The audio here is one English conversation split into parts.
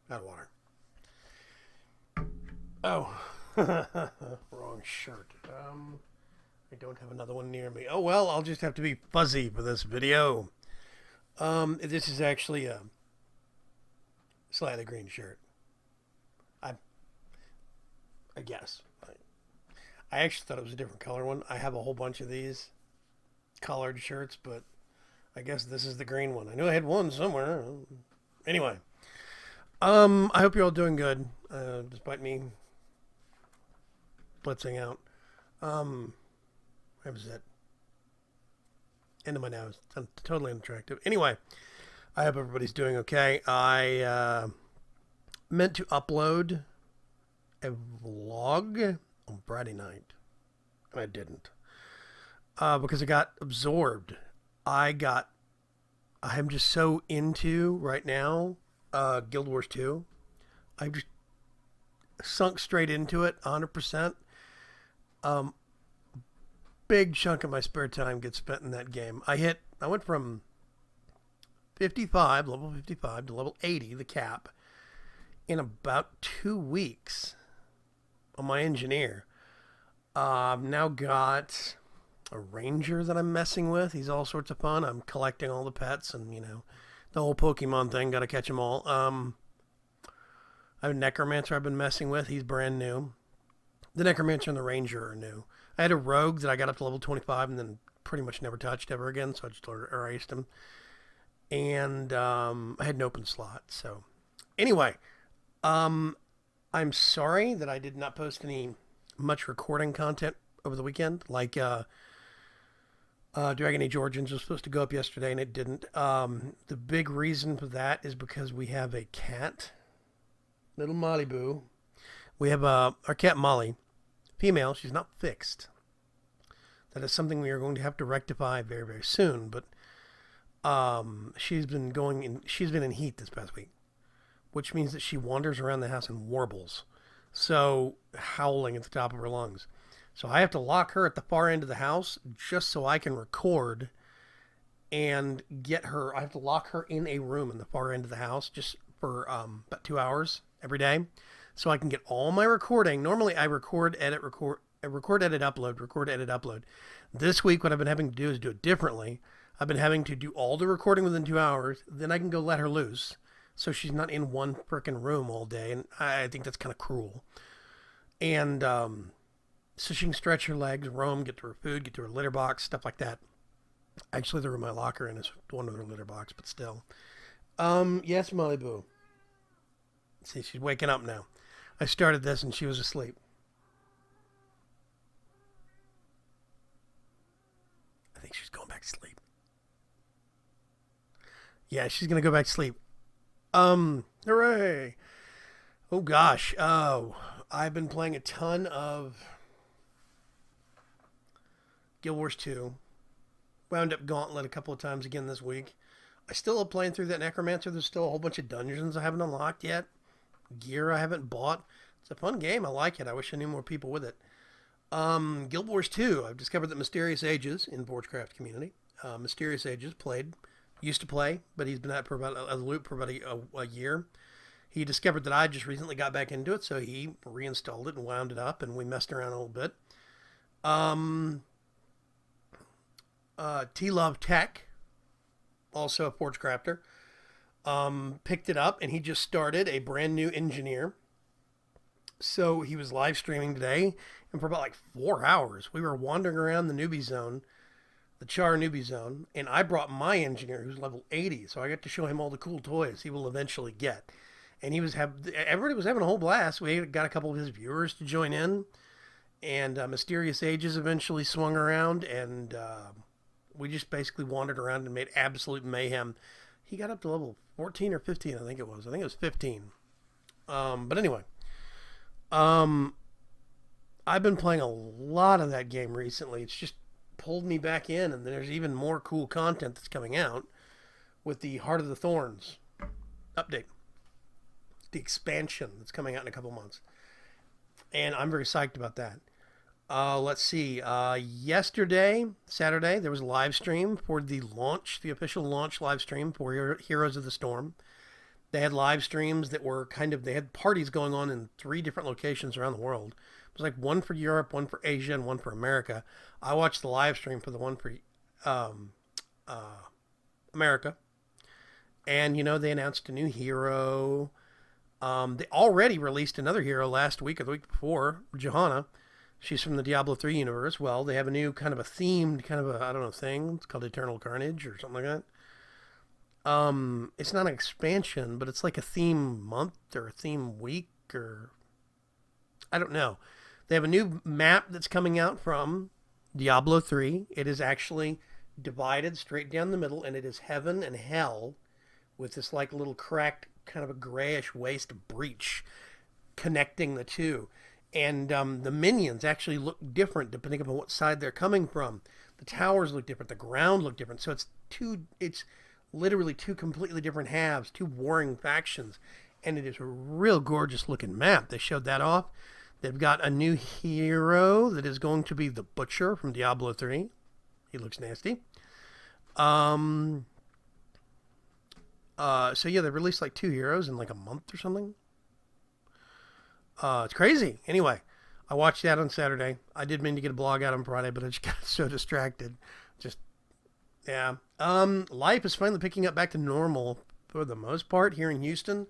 Out of water. Oh, wrong shirt. I don't have another one near me. Oh well, I'll just have to be fuzzy for this video. This is actually a slightly green shirt. I, I guess. I actually thought it was a different color one. I have a whole bunch of these colored shirts, but I guess this is the green one. I knew I had one somewhere. Anyway, I hope you're all doing good, despite me blitzing out. Where was that? End of my nose. I'm totally unattractive. Anyway, I hope everybody's doing okay. I meant to upload a vlog on Friday night, and I didn't because I got absorbed. I'm just so into right now Guild Wars 2. I've just sunk straight into it 100%. Big chunk of my spare time gets spent in that game. I went from level 55 to level 80, the cap, in about 2 weeks on my engineer. I've now got a ranger that I'm messing with. He's all sorts of fun. I'm collecting all the pets and, the whole Pokemon thing. Got to catch them all. I have a necromancer I've been messing with. He's brand new. The necromancer and the ranger are new. I had a rogue that I got up to level 25 and then pretty much never touched ever again, so I just erased him. And I had an open slot. So anyway, I'm sorry that I did not post any much recording content over the weekend. Like Dragon Age Origins was supposed to go up yesterday and it didn't. The big reason for that is because we have a cat, little Malibu. We have our cat Molly, female. She's not fixed. That is something we are going to have to rectify very, very soon. But she's been in heat this past week, which means that she wanders around the house and warbles, so howling at the top of her lungs. So I have to lock her at the far end of the house just so I can record and get her. I have to lock her in a room in the far end of the house just for about 2 hours every day, so I can get all my recording. Normally I record, edit, upload. This week what I've been having to do is do it differently. I've been having to do all the recording within 2 hours. Then I can go let her loose, so she's not in one frickin' room all day. And I think that's kind of cruel. And so she can stretch her legs, roam, get to her food, get to her litter box, stuff like that. Actually, the room I lock her in is one with her litter box, but still. Yes, Molly Boo. See, she's waking up now. I started this and she was asleep. I think she's going back to sleep. Yeah, she's going to go back to sleep. Hooray. Oh, gosh. Oh, I've been playing a ton of Guild Wars 2. Wound up Gauntlet a couple of times again this week. I still am playing through that Necromancer. There's still a whole bunch of dungeons I haven't unlocked yet. Gear I haven't bought. It's a fun game. I like it. I wish I knew more people with it. Guild Wars 2. I've discovered that Mysterious Ages in Forgecraft community. Mysterious Ages used to play, but he's been at for about a loop for about a year. He discovered that I just recently got back into it, so he reinstalled it and wound it up, and we messed around a little bit. T-Love Tech, also a Forge Crafter, picked it up, and he just started a brand new engineer. So he was live streaming today, and for about 4 hours, we were wandering around the newbie zone, the Char newbie zone, and I brought my engineer, who's level 80, so I got to show him all the cool toys he will eventually get. And everybody was having a whole blast. We got a couple of his viewers to join in, and Mysterious Ages eventually swung around, and we just basically wandered around and made absolute mayhem. He got up to level 14 or 15, I think it was. I think it was 15. But anyway, I've been playing a lot of that game recently. It's just pulled me back in, and there's even more cool content that's coming out with the Heart of the Thorns update. The expansion that's coming out in a couple months. And I'm very psyched about that. Let's see. Yesterday, Saturday, there was a live stream for the official launch live stream for Heroes of the Storm. They had live streams that were they had parties going on in 3 different locations around the world. It was like one for Europe, one for Asia, and one for America. I watched the live stream for the one for um, America. And, they announced a new hero. They already released another hero last week or the week before, Johanna. She's from the Diablo 3 universe. Well, they have a new kind of a themed, I don't know, thing. It's called Eternal Carnage or something like that. It's not an expansion, but it's like a theme month or a theme week or I don't know. They have a new map that's coming out from Diablo 3. It is actually divided straight down the middle, and it is heaven and hell with this like little cracked kind of a grayish waste breach connecting the two. And the minions actually look different depending upon what side they're coming from. The towers look different. The ground look different. So it's literally 2 completely different halves, 2 warring factions. And it is a real gorgeous looking map. They showed that off. They've got a new hero that is going to be the Butcher from Diablo 3. He looks nasty. So yeah, they released like 2 heroes in like a month or something. It's crazy. Anyway, I watched that on Saturday. I did mean to get a blog out on Friday, but I just got so distracted. Yeah. Life is finally picking up back to normal for the most part here in Houston.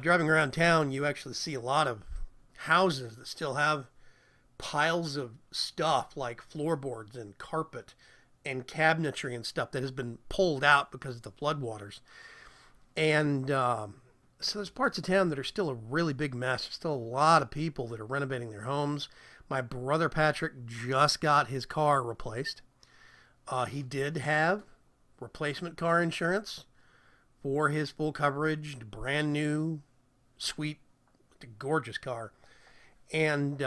Driving around town, you actually see a lot of houses that still have piles of stuff like floorboards and carpet and cabinetry and stuff that has been pulled out because of the floodwaters. And so there's parts of town that are still a really big mess. There's still a lot of people that are renovating their homes. My brother Patrick just got his car replaced. He did have replacement car insurance for his full coverage, brand new, sweet, gorgeous car. And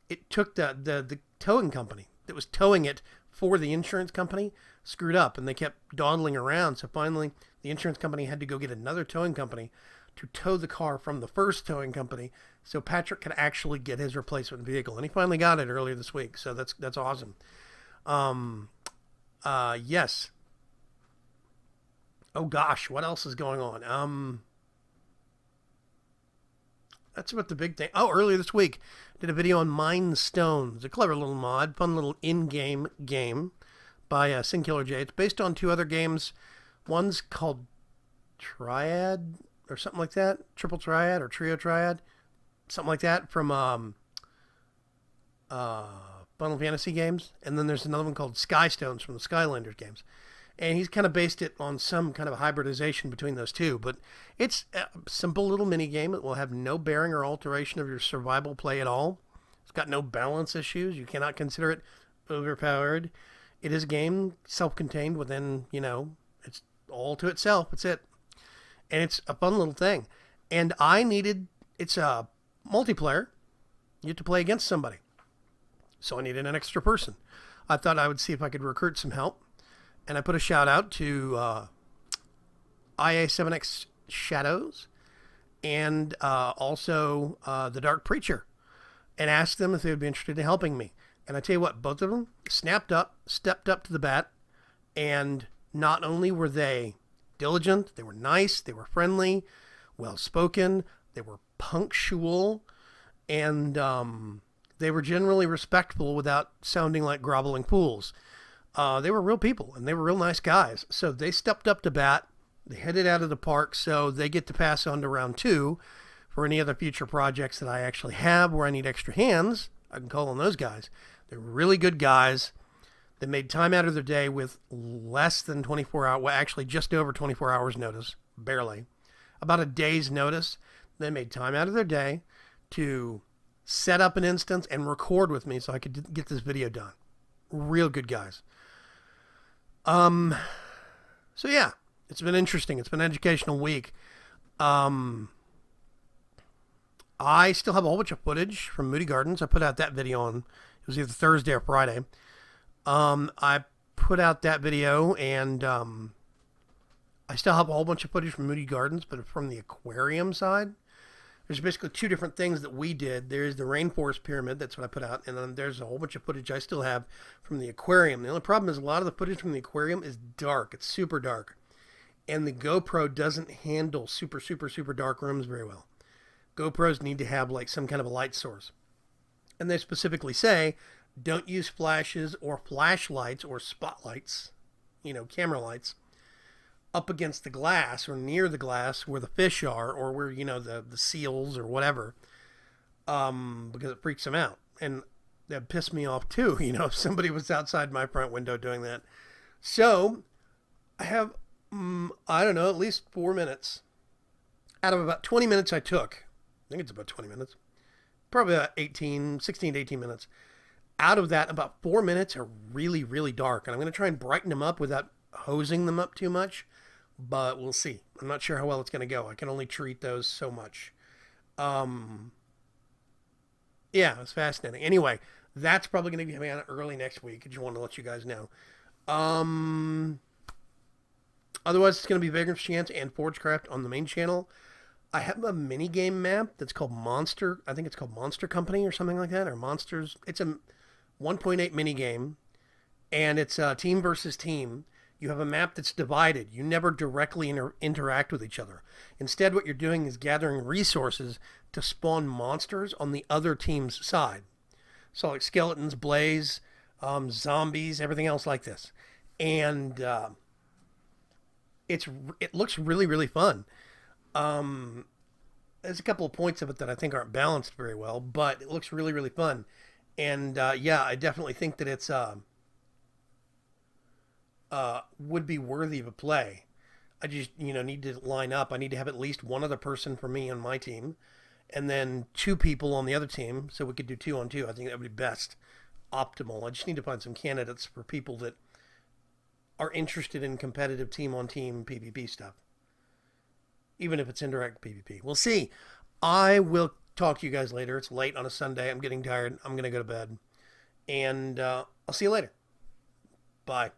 it took the towing company that was towing it for the insurance company screwed up, and they kept dawdling around. So finally, the insurance company had to go get another towing company to tow the car from the first towing company so Patrick could actually get his replacement vehicle. And he finally got it earlier this week, so that's awesome. Yes. Oh gosh, what else is going on? That's about the big thing. Oh, earlier this week, did a video on Mind Stone. It's a clever little mod, fun little in-game game by Sin Killer J. It's based on 2 other games. One's called Triad or something like that. Triple Triad or Trio Triad. Something like that from Final Fantasy games. And then there's another one called Skystones from the Skylanders games. And he's kind of based it on some kind of hybridization between those 2. But it's a simple little mini game. It will have no bearing or alteration of your survival play at all. It's got no balance issues. You cannot consider it overpowered. It is a game self-contained within, it's all to itself. That's it. And it's a fun little thing. And it's a multiplayer. You have to play against somebody. So I needed an extra person. I thought I would see if I could recruit some help. And I put a shout out to IA7X Shadows and also the Dark Preacher and asked them if they would be interested in helping me. And I tell you what, both of them stepped up to the bat. And not only were they diligent, they were nice, they were friendly, well-spoken, they were punctual, and they were generally respectful without sounding like groveling fools. They were real people, and they were real nice guys. So they stepped up to bat. They hit it out of the park, so they get to pass on to round 2 for any other future projects that I actually have where I need extra hands. I can call on those guys. They're really good guys. They made time out of their day with less than 24 hours, well, actually just over 24 hours notice, barely. About a day's notice. They made time out of their day to set up an instance and record with me so I could get this video done. Real good guys. So yeah, it's been interesting. It's been an educational week. I still have a whole bunch of footage from Moody Gardens. I put out that video on, it was either Thursday or Friday. I put out that video, and I still have a whole bunch of footage from Moody Gardens, but from the aquarium side. There's basically 2 different things that we did. There's the Rainforest Pyramid, that's what I put out, and then there's a whole bunch of footage I still have from the aquarium. The only problem is a lot of the footage from the aquarium is dark. It's super dark. and the GoPro doesn't handle super, super, super dark rooms very well. GoPros need to have like some kind of a light source. And they specifically say, don't use flashes or flashlights or spotlights, camera lights, up against the glass or near the glass where the fish are or where, the seals or whatever, because it freaks them out. And that pissed me off too, if somebody was outside my front window doing that. So I have, I don't know, at least 4 minutes out of about 20 minutes I took. I think it's about 20 minutes. Probably about 16 to 18 minutes. Out of that, about 4 minutes are really, really dark. And I'm going to try and brighten them up without hosing them up too much. But we'll see. I'm not sure how well it's going to go. I can only treat those so much. Yeah, it's fascinating. Anyway, that's probably going to be coming out early next week. I just wanted to let you guys know. Otherwise, it's going to be Vaygrim's Chance and Forgecraft on the main channel. I have a mini game map that's called Monster. I think it's called Monster Company or something like that, or Monsters. It's a 1.8 mini game, and it's team versus team. You have a map that's divided. You never directly interact with each other. Instead, what you're doing is gathering resources to spawn monsters on the other team's side. So like skeletons, blaze, zombies, everything else like this. And it looks really, really fun. There's a couple of points of it that I think aren't balanced very well, but it looks really, really fun. And yeah, I definitely think that it's would be worthy of a play. I just, need to line up. I need to have at least one other person for me on my team, and then 2 people on the other team, so we could do 2-on-2. I think that would be best, optimal. I just need to find some candidates for people that are interested in competitive team-on-team PvP stuff, even if it's indirect PvP. We'll see. I will talk to you guys later. It's late on a Sunday. I'm getting tired. I'm going to go to bed, and I'll see you later. Bye.